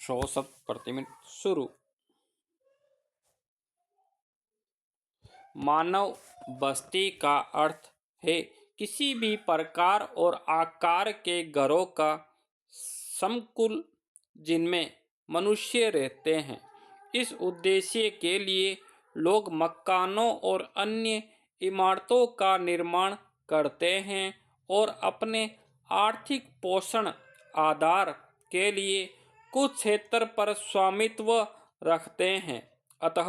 100 शब्द प्रति मिनट शुरू। मानव बस्ती का अर्थ है किसी भी प्रकार और आकार के घरों का समकुल जिनमें मनुष्य रहते हैं। इस उद्देश्य के लिए लोग मकानों और अन्य इमारतों का निर्माण करते हैं और अपने आर्थिक पोषण आधार के लिए कुछ क्षेत्र पर स्वामित्व रखते हैं। अतः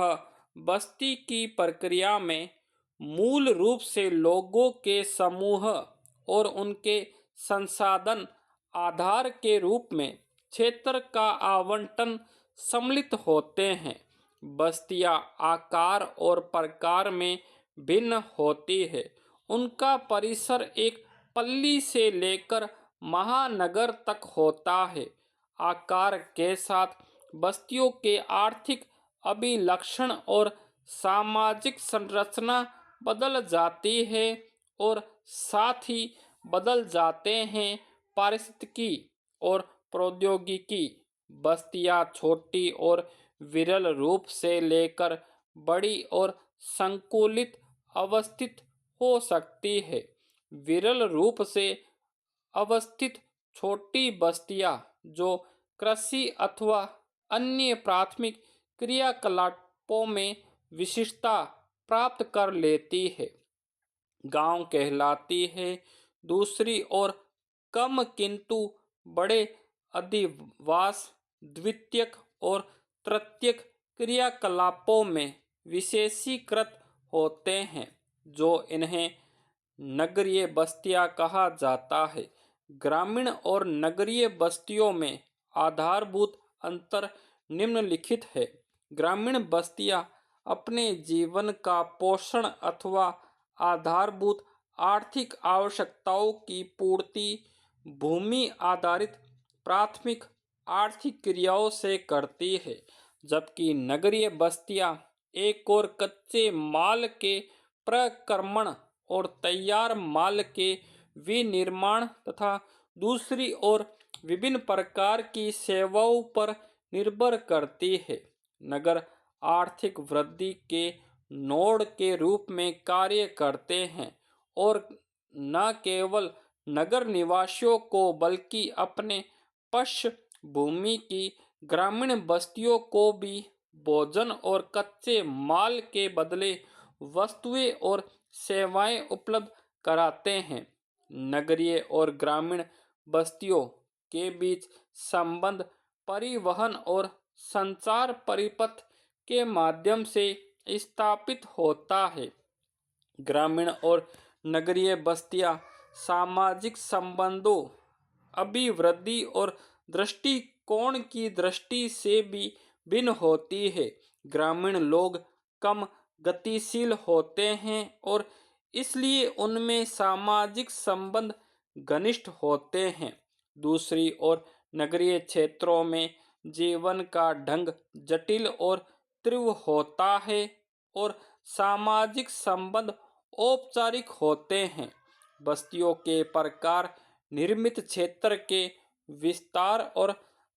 बस्ती की प्रक्रिया में मूल रूप से लोगों के समूह और उनके संसाधन आधार के रूप में क्षेत्र का आवंटन सम्मिलित होते हैं। बस्तियां आकार और प्रकार में भिन्न होती है। उनका परिसर एक पल्ली से लेकर महानगर तक होता है। आकार के साथ बस्तियों के आर्थिक अभिलक्षण और सामाजिक संरचना बदल जाती है और साथ ही बदल जाते हैं पारिस्थितिकी और प्रौद्योगिकी। बस्तियां छोटी और विरल रूप से लेकर बड़ी और संकुलित अवस्थित हो सकती है। विरल रूप से अवस्थित छोटी बस्तियां जो कृषि अथवा अन्य प्राथमिक क्रियाकलापों में विशिष्टता प्राप्त कर लेती है, गांव कहलाती है। दूसरी ओर कम किंतु बड़े अधिवास द्वितीयक और तृतीयक क्रियाकलापों में विशेषीकृत होते हैं, जो इन्हें नगरीय बस्तियां कहा जाता है। ग्रामीण और नगरीय बस्तियों में आधारभूत अंतर निम्नलिखित है। ग्रामीण बस्तियां अपने जीवन का पोषण अथवा आधारभूत आर्थिक आवश्यकताओं की पूर्ति भूमि आधारित प्राथमिक आर्थिक क्रियाओं से करती है, जबकि नगरीय बस्तियां एक और कच्चे माल के प्रक्रमण और तैयार माल के विनिर्माण तथा दूसरी ओर विभिन्न प्रकार की सेवाओं पर निर्भर करती है। नगर आर्थिक वृद्धि के नोड के रूप में कार्य करते हैं और न केवल नगर निवासियों को बल्कि अपने पृष्ठभूमि की ग्रामीण बस्तियों को भी भोजन और कच्चे माल के बदले वस्तुएं और सेवाएं उपलब्ध कराते हैं। नगरीय और ग्रामीण बस्तियों के बीच संबंध परिवहन और संचार परिपथ के माध्यम से स्थापित होता है। ग्रामीण और नगरीय बस्तियां सामाजिक संबंधों, अभिवृद्धि और दृष्टिकोण की दृष्टि से भी भिन्न होती है। ग्रामीण लोग कम गतिशील होते हैं और इसलिए उनमें सामाजिक संबंध घनिष्ठ होते हैं। दूसरी ओर नगरीय क्षेत्रों में जीवन का ढंग जटिल और तीव्र होता है और सामाजिक संबंध औपचारिक होते हैं। बस्तियों के प्रकार निर्मित क्षेत्र के विस्तार और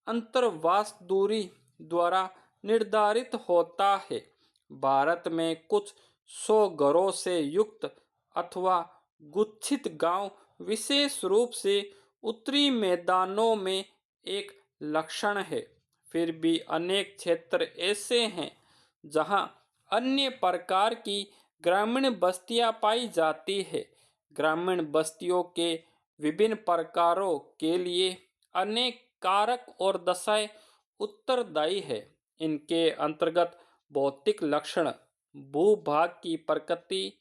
अंतर्वास दूरी द्वारा निर्धारित होता है। भारत में कुछ 100 घरों से युक्त अथवा गुच्छित गांव विशेष रूप से उत्तरी मैदानों में एक लक्षण है। फिर भी अनेक क्षेत्र ऐसे हैं जहां अन्य प्रकार की ग्रामीण बस्तियां पाई जाती है। ग्रामीण बस्तियों के विभिन्न प्रकारों के लिए अनेक कारक और दशाएं उत्तरदायी है। इनके अंतर्गत भौतिक लक्षण, भूभाग की प्रकृति,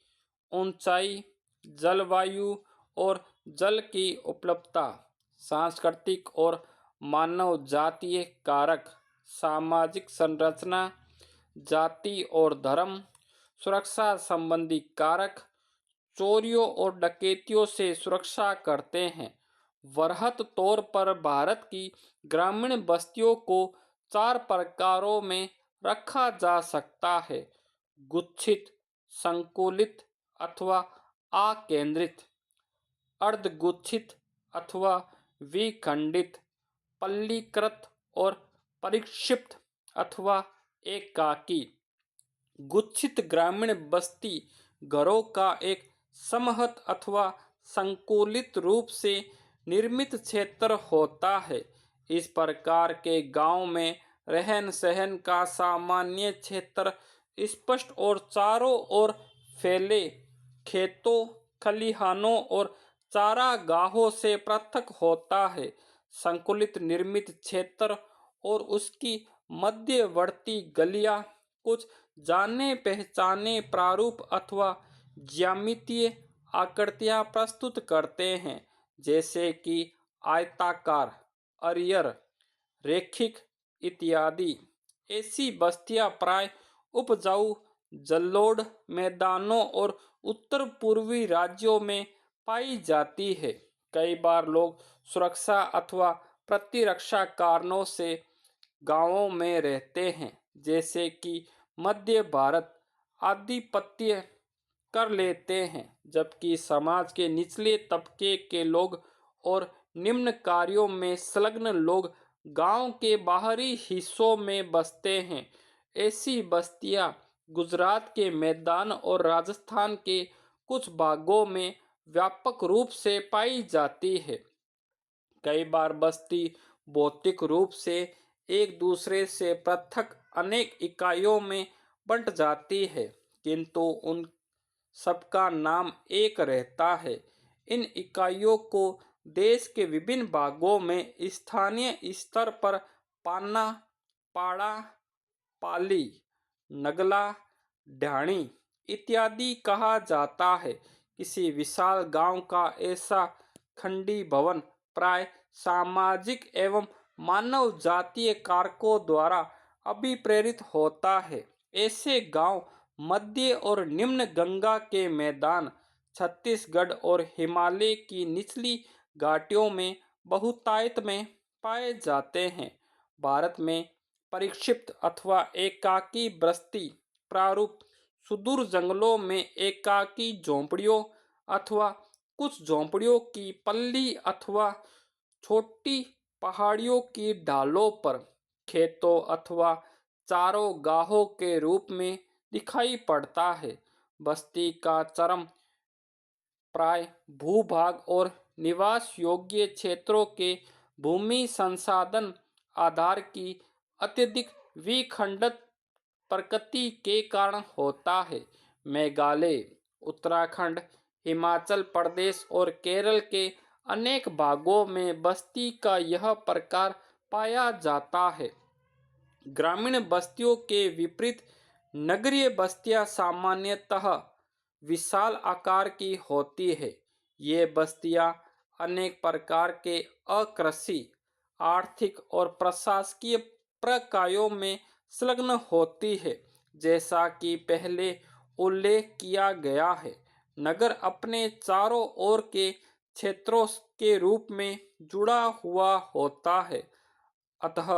ऊंचाई, जलवायु और जल की उपलब्धता, सांस्कृतिक और मानव जातीय कारक, सामाजिक संरचना, जाति और धर्म, सुरक्षा संबंधी कारक, चोरियों और डकैतियों से सुरक्षा करते हैं। वृहत तौर पर भारत की ग्रामीण बस्तियों को 4 प्रकारों में रखा जा सकता है: गुच्छित, संकुलित अथवा आकेंद्रित, अर्धगुच्छित अथवा विखंडित, पल्लीकृत और परिक्षिप्त अथवा एकाकी गुच्छित ग्रामीण बस्ती घरों का एक समूहत अथवा संकुलित रूप से निर्मित क्षेत्र होता है। इस प्रकार के गांव में रहन सहन का सामान्य क्षेत्र स्पष्ट और चारों ओर फैले खेतों, खलिहानों और चारागाहों से पृथक होता है। संकुलित निर्मित क्षेत्र और उसकी मध्यवर्ती गलियां कुछ जाने पहचाने प्रारूप अथवा ज्यामितीय आकृतियां प्रस्तुत करते हैं, जैसे कि आयताकार, अरियर, रेखिक इत्यादि। ऐसी बस्तियां प्राय उपजाऊ जलोढ़ मैदानों और उत्तर पूर्वी राज्यों में पाई जाती है। कई बार लोग सुरक्षा अथवा प्रतिरक्षा कारणों से गांवों में रहते हैं, जैसे कि मध्य भारत आधिपत्य कर लेते हैं, जबकि समाज के निचले तबके के लोग और निम्न कार्यों में संलग्न लोग गांव के बाहरी हिस्सों में बसते हैं। ऐसी बस्तियां गुजरात के मैदान और राजस्थान के कुछ भागों में व्यापक रूप से पाई जाती है। कई बार बस्ती भौतिक रूप से एक दूसरे से पृथक अनेक इकाइयों में बंट जाती है, किंतु उन सबका नाम एक रहता है। इन इकाइयों को देश के विभिन्न भागों में स्थानीय स्तर पर पाना, पाड़ा, पाली, नगला, ढाणी इत्यादि कहा जाता है। किसी विशाल गांव का ऐसा खंडी भवन प्राय सामाजिक एवं मानव जातीय कारकों द्वारा अभिप्रेरित होता है। ऐसे गांव मध्य और निम्न गंगा के मैदान, छत्तीसगढ़ और हिमालय की निचली घाटियों में बहुतायत में पाए जाते हैं। भारत में परिक्षिप्त अथवा एकाकी बस्ती प्रारूप सुदूर जंगलों में एकाकी झोंपड़ियों अथवा कुछ झोंपड़ियों की पल्ली अथवा छोटी पहाड़ियों की ढालों पर खेतों अथवा चारों गाहों के रूप में दिखाई पड़ता है। बस्ती का चरम प्राय भूभाग और निवास योग्य क्षेत्रों के भूमि संसाधन आधार की अत्यधिक विखंडित प्रकृति के कारण होता है। मेघालय, उत्तराखंड, हिमाचल प्रदेश और केरल के अनेक भागों में बस्ती का यह प्रकार पाया जाता है। ग्रामीण बस्तियों के विपरीत नगरीय बस्तियां सामान्यतः विशाल आकार की होती है। ये बस्तियां अनेक प्रकार के अकृषि, आर्थिक और प्रशासकीय प्रकायों में संलग्न होती है, जैसा कि पहले उल्लेख किया गया है। नगर अपने चारों ओर के क्षेत्रों के रूप में जुड़ा हुआ होता है, अतः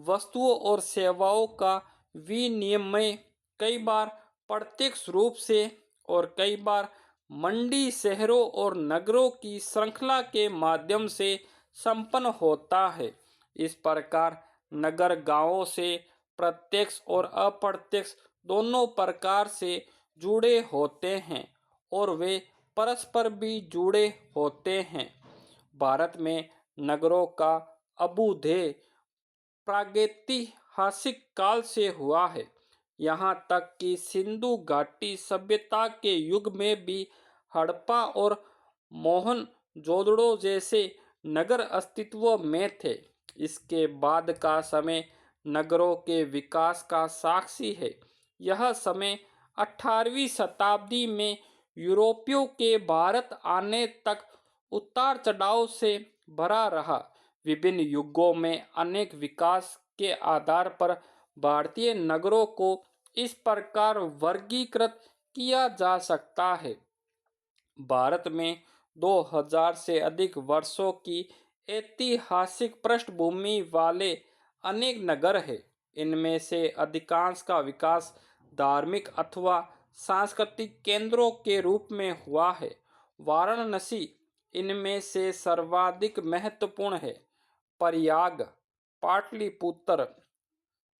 वस्तुओं और सेवाओं का विनिमय कई बार प्रत्यक्ष रूप से और कई बार मंडी, शहरों और नगरों की श्रृंखला के माध्यम से संपन्न होता है। इस प्रकार नगर गांवों से प्रत्यक्ष और अप्रत्यक्ष दोनों प्रकार से जुड़े होते हैं और वे परस्पर भी जुड़े होते हैं। भारत में नगरों का अभ्युदय प्रागैतिहासिक काल से हुआ है। यहाँ तक कि सिंधु घाटी सभ्यता के युग में भी हड़प्पा और मोहनजोदड़ो जैसे नगर अस्तित्व में थे। इसके बाद का समय नगरों के विकास का साक्षी है। यह समय 18वीं शताब्दी में यूरोपियों के भारत आने तक उतार चढ़ाव से भरा रहा। विभिन्न युगों में अनेक विकास के आधार पर भारतीय नगरों को इस प्रकार वर्गीकृत किया जा सकता है। भारत में 2000 से अधिक वर्षों की ऐतिहासिक पृष्ठभूमि वाले अनेक नगर हैं। इनमें से अधिकांश का विकास धार्मिक अथवा सांस्कृतिक केंद्रों के रूप में हुआ है। वाराणसी इनमें से सर्वाधिक महत्वपूर्ण है। प्रयाग, पाटलिपुत्र,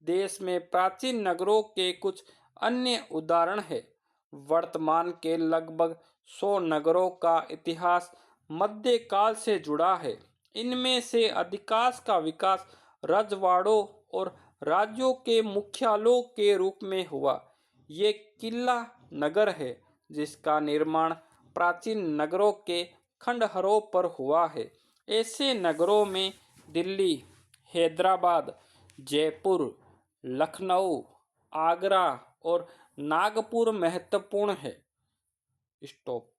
देश में प्राचीन नगरों के कुछ अन्य उदाहरण हैं। वर्तमान के लगभग 100 नगरों का इतिहास मध्यकाल से जुड़ा है। इनमें से अधिकांश का विकास रजवाड़ों और राज्यों के मुख्यालयों के रूप में हुआ। ये किला नगर है जिसका निर्माण प्राचीन नगरों के खंडहरों पर हुआ है। ऐसे नगरों में दिल्ली, हैदराबाद, जयपुर, लखनऊ, आगरा और नागपुर महत्वपूर्ण है। स्टॉप।